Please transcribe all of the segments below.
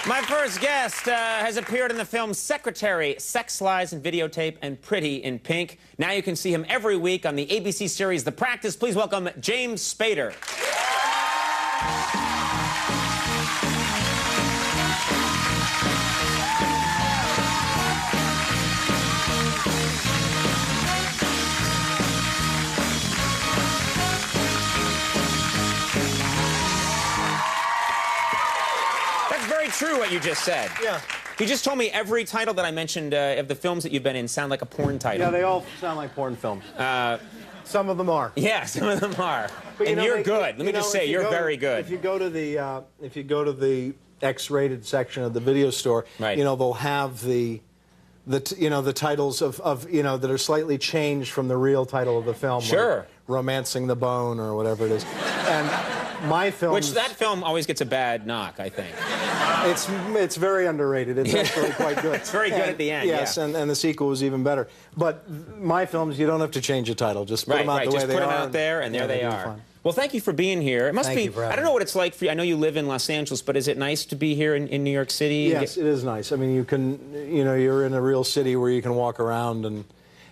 My first guest has appeared in the films Secretary, Sex, Lies, and Videotape, and Pretty in Pink. Now you can see him every week on the ABC series The Practice. Please welcome James Spader. True what you just said. Yeah. You just told me every title that I mentioned of the films that you've been in sound like a porn title. Yeah, they all sound like porn films. Some of them are. Yeah, some of them are. But, and you're good. Let me just say, you're very good. If you go to the X-rated section of the video store, right. You know, they'll have the titles of that are slightly changed from the real title of the film. Sure. Like Romancing the Bone or whatever it is. And my film, which that film always gets a bad knock, I think. It's very underrated. It's actually quite good. It's very good at the end. Yes, yeah. and the sequel was even better. But my films, you don't have to change the title. Just put them out the way they are. Just put them out there, and there they are. Well, thank you for being here. It must be. I don't know what it's like for you. I know you live in Los Angeles, but is it nice to be here in New York City? Yes, it is nice. I mean, you're in a real city where you can walk around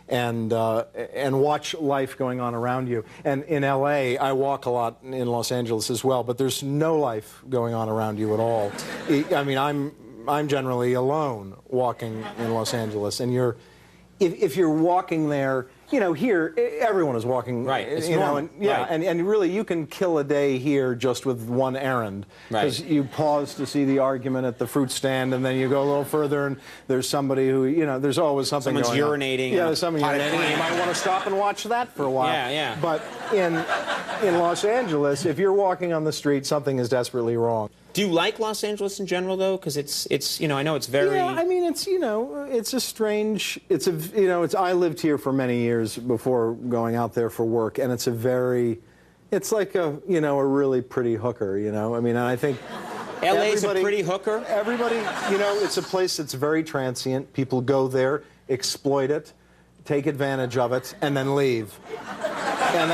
and watch life going on around you. And in L.A., I walk a lot in Los Angeles as well, but there's no life going on around you at all. I mean, I'm generally alone walking in Los Angeles, and if you're walking there, here everyone is walking, right? It's normal. And really you can kill a day here just with one errand, because you pause to see the argument at the fruit stand, and then you go a little further, and there's somebody who there's always something. Someone's going urinating. On. Yeah, there's someone urinating. You might want to stop and watch that for a while. Yeah, yeah. But in Los Angeles, if you're walking on the street, something is desperately wrong. Do you like Los Angeles in general, though? Because it's I know it's very. Yeah, I mean it's a strange. I lived here for many years before going out there for work, and it's like a a really pretty hooker. I mean, and I think. LA's a pretty hooker? Everybody, it's a place that's very transient. People go there, exploit it, take advantage of it, and then leave. And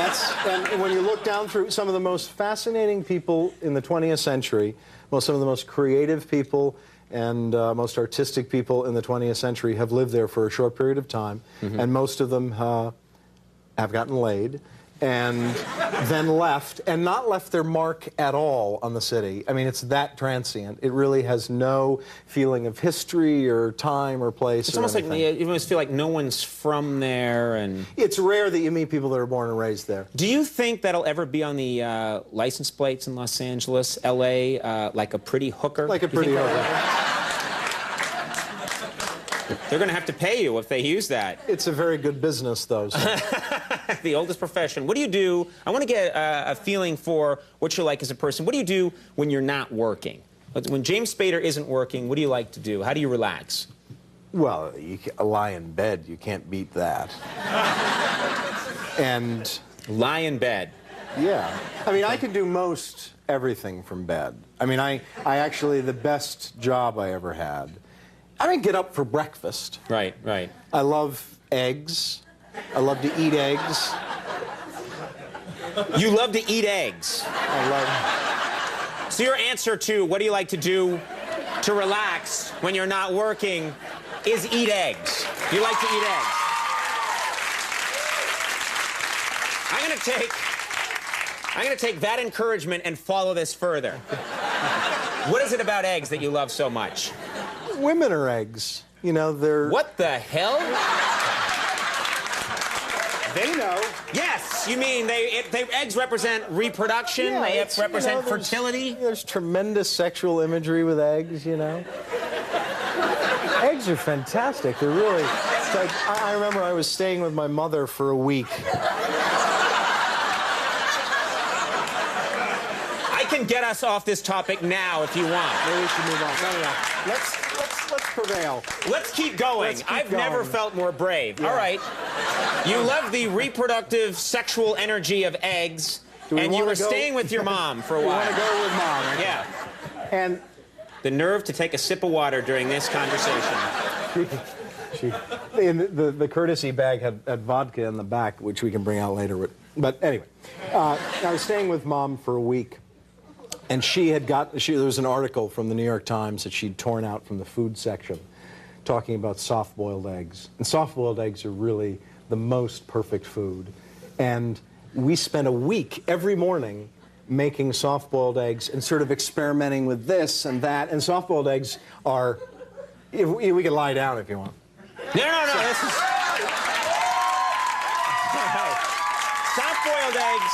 when you look down through some of the most fascinating people in the 20th century, some of the most creative people and most artistic people in the 20th century have lived there for a short period of time, and most of them have gotten laid and then left, and not left their mark at all on the city. I mean, it's that transient. It really has no feeling of history or time or place. It's almost like you almost feel like no one's from there, and it's rare that you meet people that are born and raised there. Do you think that'll ever be on the license plates in Los Angeles, L.A., like a pretty hooker? Like a pretty hooker. They're going to have to pay you if they use that. It's a very good business, though. So. The oldest profession. What do you do? I want to get a feeling for what you're like as a person. What do you do when you're not working? When James Spader isn't working, what do you like to do? How do you relax? Well, lie in bed. You can't beat that. And lie in bed. Yeah. I mean, I can do most everything from bed. I mean, I actually, the best job I ever had, I didn't get up for breakfast. Right, right. I love eggs. I love to eat eggs. You love to eat eggs? I love... So your answer to what do you like to do to relax when you're not working is eat eggs. You like to eat eggs. I'm gonna take that encouragement and follow this further. What is it about eggs that you love so much? Women are eggs. They're... What the hell? They know. Yes, you mean eggs represent reproduction? Yeah, they represent fertility? There's tremendous sexual imagery with eggs, Eggs are fantastic. They're really... It's like, I remember I was staying with my mother for a week. I can get us off this topic now if you want. Maybe we should move on. No. Let's prevail. Let's keep going. I've never felt more brave. Yeah. All right. You love the reproductive sexual energy of eggs, and you were staying with your mom for a while. You want to go with Mom, right? Yeah. And the nerve to take a sip of water during this conversation. The courtesy bag had vodka in the back, which we can bring out later. But anyway, I was staying with Mom for a week. And there was an article from the New York Times that she'd torn out from the food section talking about soft-boiled eggs. And soft-boiled eggs are really the most perfect food. And we spent a week every morning making soft-boiled eggs and sort of experimenting with this and that. And soft-boiled eggs are, we can lie down if you want. No, this is... Soft-boiled eggs.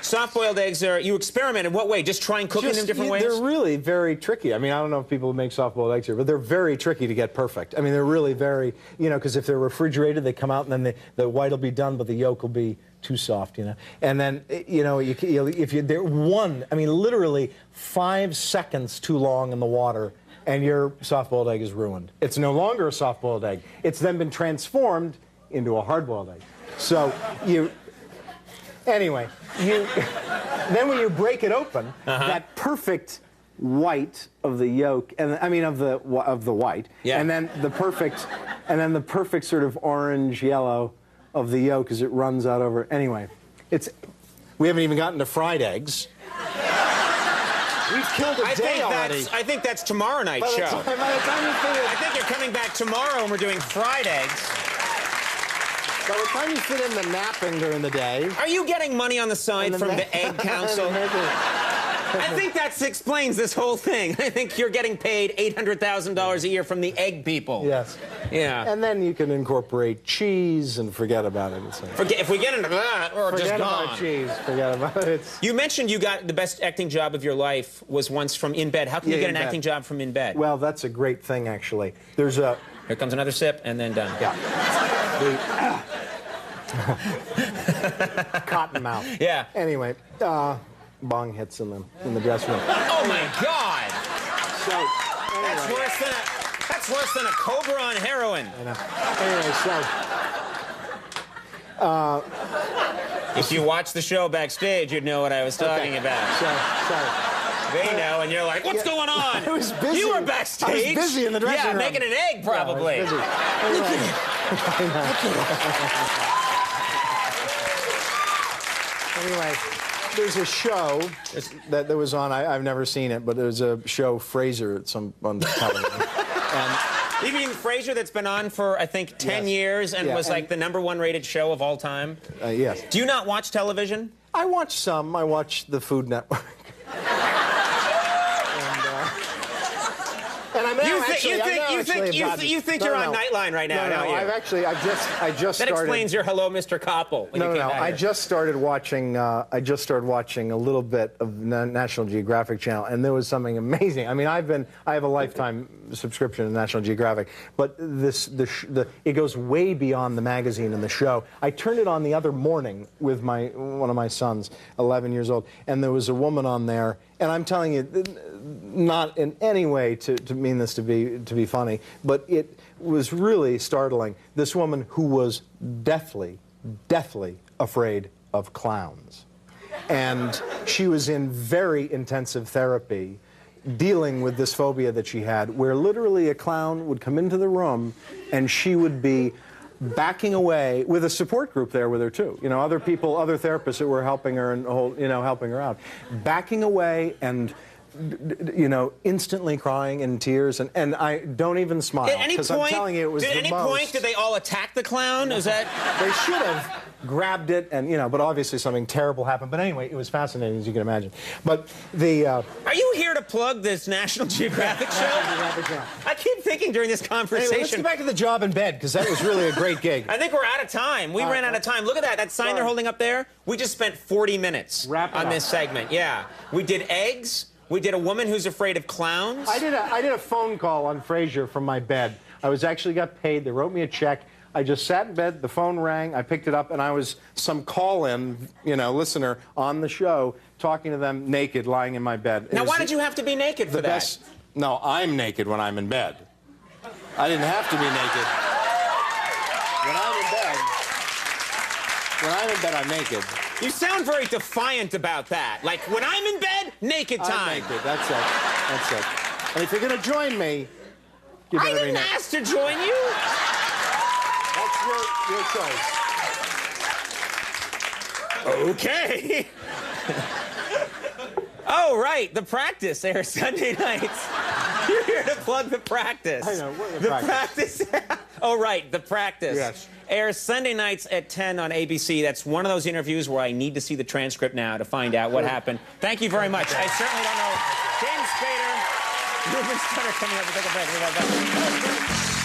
Soft-boiled eggs are, you experiment in what way? Just try and cook them in different ways? They're really very tricky. I mean, I don't know if people make soft-boiled eggs here, but they're very tricky to get perfect. I mean, they're really very, because if they're refrigerated, they come out and then the white will be done, but the yolk will be too soft, And then, they're literally 5 seconds too long in the water, and your soft-boiled egg is ruined. It's no longer a soft-boiled egg. It's then been transformed into a hard-boiled egg. So anyway, then when you break it open, that perfect white of the yolk, and of the white, and then the perfect sort of orange yellow of the yolk as it runs out over. Anyway, we haven't even gotten to fried eggs. We've killed a day already. I think that's tomorrow night's show. By the time you fit I think you're coming back tomorrow and we're doing fried eggs. By the time you fit in the napping during the day... Are you getting money on the side from the Egg Council? I think that explains this whole thing. I think you're getting paid $800,000 a year from the egg people. Yes. Yeah. And then you can incorporate cheese and forget about it. If we get into that, we're just gone. Forget about cheese. Forget about it. You mentioned you got the best acting job of your life was once from In Bed. How can you get an acting job from In Bed? Well, that's a great thing, actually. There's a... Here comes another sip, and then done. Yeah. Cotton mouth. Yeah. Anyway, bong hits in the dressing room. Oh my God! So anyway. That's worse than a cobra on heroin. I know. Anyway, if you watch the show backstage, you'd know what I was talking about. Sorry. They know, and you're like, what's going on? I was busy. You were backstage. I was busy in the dressing room. Yeah, making an egg, probably. Yeah, I was busy. Anyway, there's a show that was on. I've never seen it, but there's a show, Frasier, on television. You mean Frasier that's been on for, I think, 10 years and was like the #1 rated show of all time? Yes. Do you not watch television? I watch some. I watch the Food Network. And I'm you think you're on Nightline right now, don't you? I just that started. explains your Hello, Mr. Koppel. No. I just started watching. I just started watching a little bit of National Geographic Channel, and there was something amazing. I mean, I have a lifetime subscription to National Geographic, but it goes way beyond the magazine and the show. I turned it on the other morning with one of my sons, 11 years old, and there was a woman on there, and I'm telling you, not in any way to mean this to be funny, but it was really startling. This woman who was deathly afraid of clowns. And she was in very intensive therapy dealing with this phobia that she had, where literally a clown would come into the room and she would be backing away with a support group there with her too. Other people, other therapists that were helping her and helping her out. Backing away and instantly crying in tears, and I don't even smile because I'm telling you it was the most. At any point did they all attack the clown? Is that? They should have grabbed it, and but obviously something terrible happened. But anyway, it was fascinating as you can imagine. But the. Are you here to plug this National Geographic show? I keep thinking during this conversation. Anyway, let's get back to the job in bed because that was really a great gig. I think we're out of time. We ran out of time. Look at that. That sign they're holding up there. We just spent 40 minutes on this segment. Yeah, we did eggs. We did a woman who's afraid of clowns. I did a phone call on Frasier from my bed. I got paid. They wrote me a check. I just sat in bed. The phone rang. I picked it up, and I was some call-in, listener on the show, talking to them naked, lying in my bed. Now, why did you have to be naked for that? No, I'm naked when I'm in bed. I didn't have to be naked. When I'm in bed, I'm naked. You sound very defiant about that. Like, when I'm in bed, naked time. I'm naked. That's it. And if you're going to join me, you better be naked. I didn't ask to join you. That's your choice. Okay. Oh, right, The Practice airs Sunday nights. You're here to plug The Practice. I know, what The Practice. Oh, right, The Practice. Yes. Airs Sunday nights at 10 on ABC. That's one of those interviews where I need to see the transcript now to find out what happened. Thank you very much. I certainly don't know. James Spader, Ruben Studdard coming up. We'll take a break. We'll be right back.